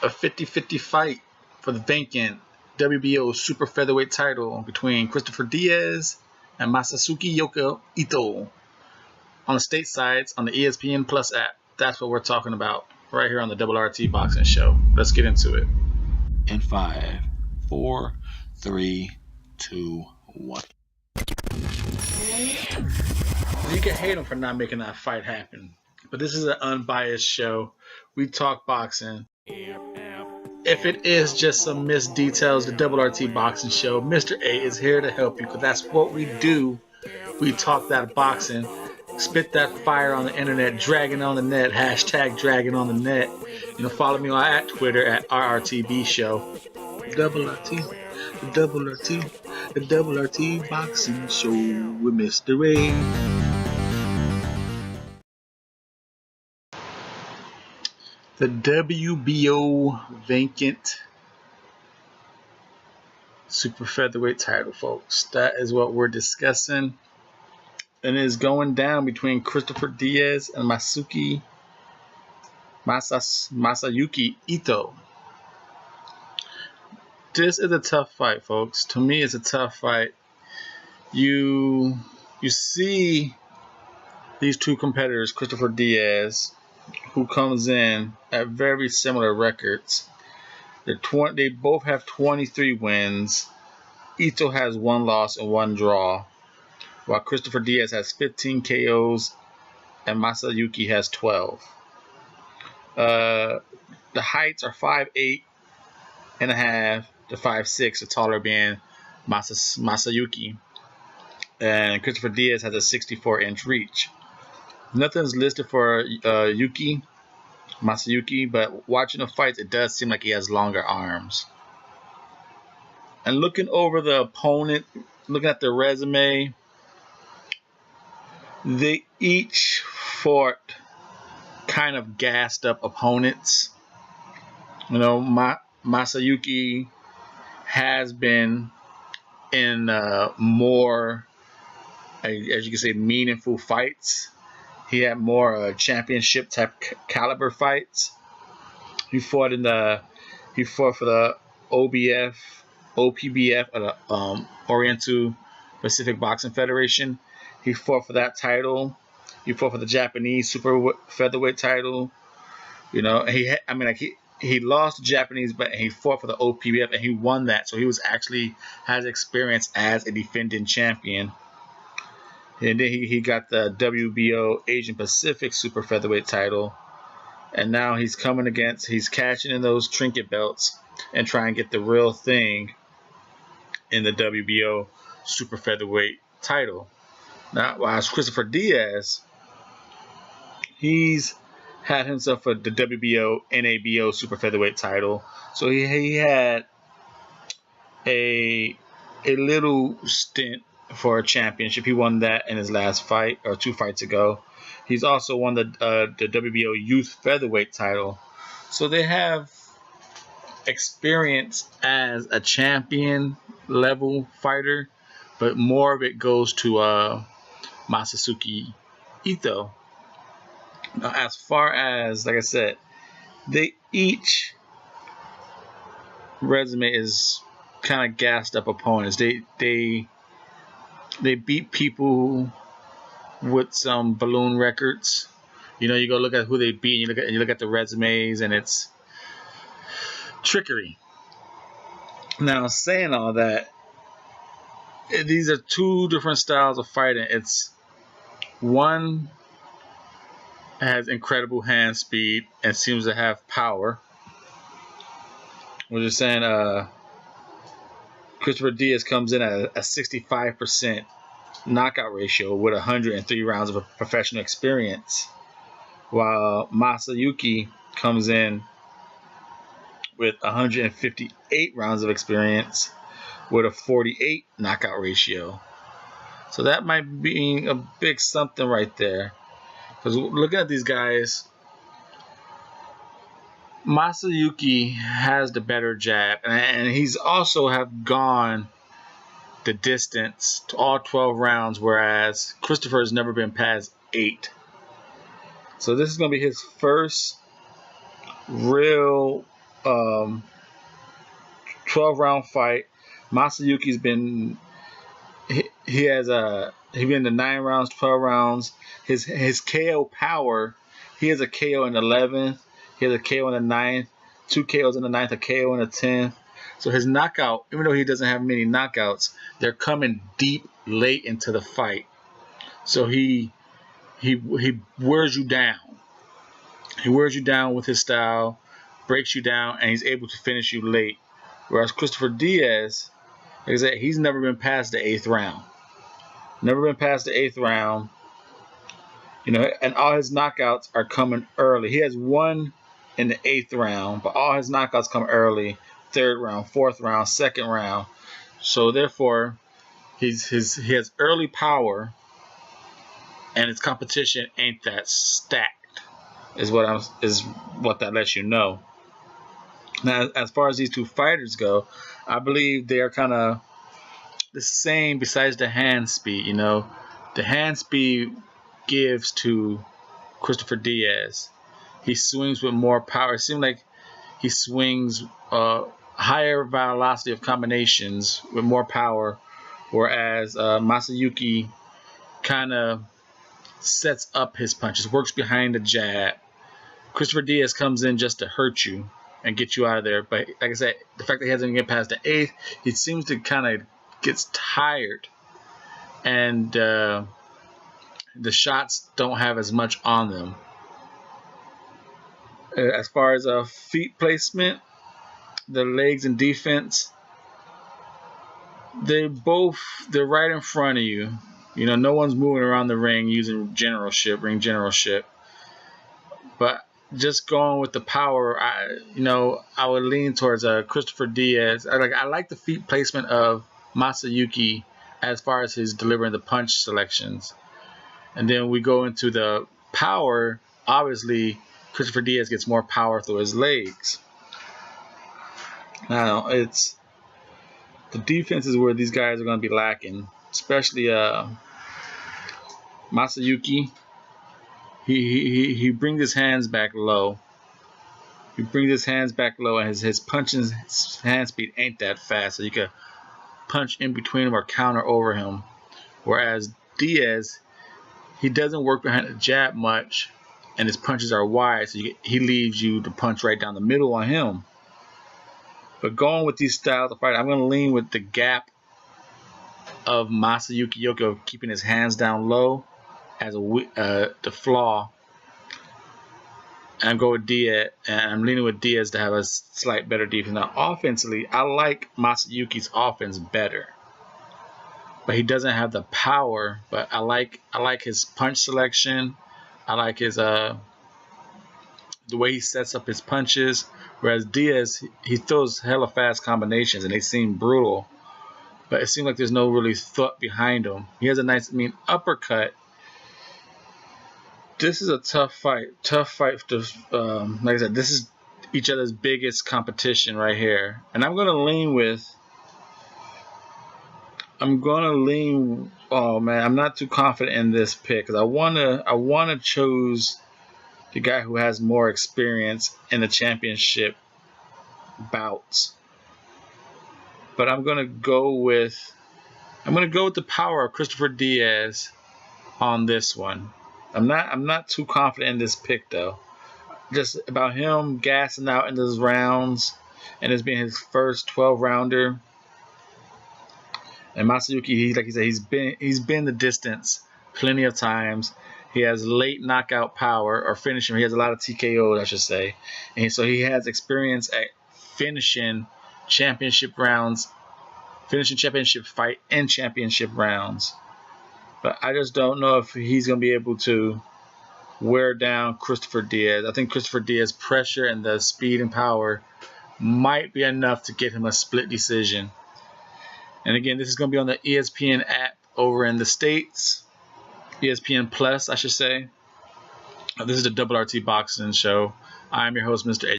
a 50-50 fight for the vacant WBO Super Featherweight title between Christoper Diaz and Masayuki Ito on the state sides on the ESPN Plus app. That's what we're talking about right here on the RRT Boxing Show. Let's get into it. In 5, 4, 3, 2, 1. You can hate him for not making that fight happen, but this is an unbiased show. We talk boxing. If it is just some missed details, the RRT Boxing Show, Mr.A is here to help you, because that's what we do. We talk that boxing, spit that fire on the internet, dragging on the net, hashtag dragging on the net. You know, follow me on at Twitter at RRTB Show. The RRT Boxing Show with Mr.A. The WBO vacant Super Featherweight title, folks. That is what we're discussing. And it is going down between Christoper Diaz and Masayuki Ito. This is a tough fight, folks. To me, it's a tough fight. You see these two competitors, Christoper Diaz, who comes in at very similar records. They both have 23 wins. Ito has 1 loss and 1 draw, while Christoper Diaz has 15 KOs and Masayuki has 12. The heights are 5'8" and a half to 6'6", the taller being Masayuki, and Christoper Diaz has a 64-inch reach. Nothing's listed for Masayuki, but watching the fights, it does seem like he has longer arms. And looking over the opponent, looking at their resume, they each fought kind of gassed up opponents. You know, Masayuki has been in more, as you can say, meaningful fights. He had more championship type caliber fights. He fought for the OPBF, or the Oriental Pacific Boxing Federation. He fought for that title. He fought for the Japanese Super Featherweight title. You know, he lost the Japanese, but he fought for the OPBF and he won that. So he has experience as a defending champion. And then he got the WBO Asian Pacific Super Featherweight title. And now he's cashing in those trinket belts and trying to get the real thing in the WBO Super Featherweight title. Now, while Christoper Diaz, he's had himself for the WBO NABO Super Featherweight title. So he had a little stint for a championship. He won that in his last fight, or 2 fights ago. He's also won the WBO Youth Featherweight title. So they have experience as a champion level fighter, but more of it goes to Masayuki Ito. Now, as far as, like I said, they each resume is kind of gassed up opponents. They beat people with some balloon records. You know, you go look at who they beat, and you look at the resumes, and it's trickery. Now, saying all that, these are 2 different styles of fighting. It's one has incredible hand speed and seems to have power. We're just saying, Christoper Diaz comes in at a 65% knockout ratio with 103 rounds of professional experience, while Masayuki comes in with 158 rounds of experience with a 48 knockout ratio. So that might be a big something right there. Because looking at these guys, Masayuki has the better jab, and he's also have gone the distance to all 12 rounds, whereas Christoper has never been past 8. So this is going to be his first real 12-round fight. Masayuki's been he been to 9 rounds, 12 rounds. His KO power, he has a KO in the 11th, he has a KO in the 9th, 2 KOs in the 9th, a KO in the 10th. So his knockout, even though he doesn't have many knockouts, they're coming deep late into the fight. So he wears you down. He wears you down with his style, breaks you down, and he's able to finish you late. Whereas Christoper Diaz, like I said, he's never been past the 8th round. Never been past the 8th round. You know, and all his knockouts are coming early. He has 1 in the 8th round, but all his knockouts come early. 3rd round, 4th round, 2nd round. So therefore, he has early power, and his competition ain't that stacked. Is what that lets you know. Now, as far as these two fighters go, I believe they are kind of the same. Besides the hand speed, you know, the hand speed gives to Christoper Diaz. He swings with more power. It seems like he swings higher velocity of combinations with more power, whereas Masayuki kind of sets up his punches, works behind the jab. Christoper Diaz comes in just to hurt you and get you out of there. But like I said, the fact that he hasn't get past the 8th, he seems to kind of gets tired, and the shots don't have as much on them. As far as feet placement, the legs and defense, they're right in front of you. You know, no one's moving around the ring using ring generalship. But just going with the power, I would lean towards Christoper Diaz. I like the feet placement of Masayuki as far as his delivering the punch selections. And then we go into the power. Obviously, Christoper Diaz gets more power through his legs. Now, it's the defense is where these guys are going to be lacking, especially Masayuki. He brings his hands back low. He brings his hands back low, and his punching hand speed ain't that fast, so you can punch in between him or counter over him. Whereas Diaz, he doesn't work behind the jab much, and his punches are wide, so he leaves you to punch right down the middle on him. But going with these styles of fight, I'm going to lean with the gap of Masayuki Yoko, keeping his hands down low as the flaw. And I'm going with Diaz, and I'm leaning with Diaz to have a slight better defense. Now, offensively, I like Masayuki's offense better, but he doesn't have the power. But I like his punch selection. I like his the way he sets up his punches. Whereas Diaz, he throws hella fast combinations, and they seem brutal. But it seems like there's no really thought behind him. He has a nice, uppercut. This is a tough fight. Tough fight. Like I said, this is each other's biggest competition right here. And I'm gonna lean. Oh man, I'm not too confident in this pick because I wanna choose the guy who has more experience in the championship bouts. But I'm gonna go with the power of Christoper Diaz on this one. I'm not too confident in this pick though. Just about him gassing out in those rounds, and it's being his first 12-rounder. And Masayuki, like he said, he's been the distance plenty of times. He has late knockout power or finishing. He has a lot of TKOs, I should say, and so he has experience at finishing championship rounds, finishing championship fight and championship rounds. But I just don't know if he's going to be able to wear down Christoper Diaz. I think Christoper Diaz's pressure and the speed and power might be enough to get him a split decision. And again, this is going to be on the ESPN app over in the States. ESPN Plus, I should say. This is the RRT Boxing Show. I'm your host, Mr.A.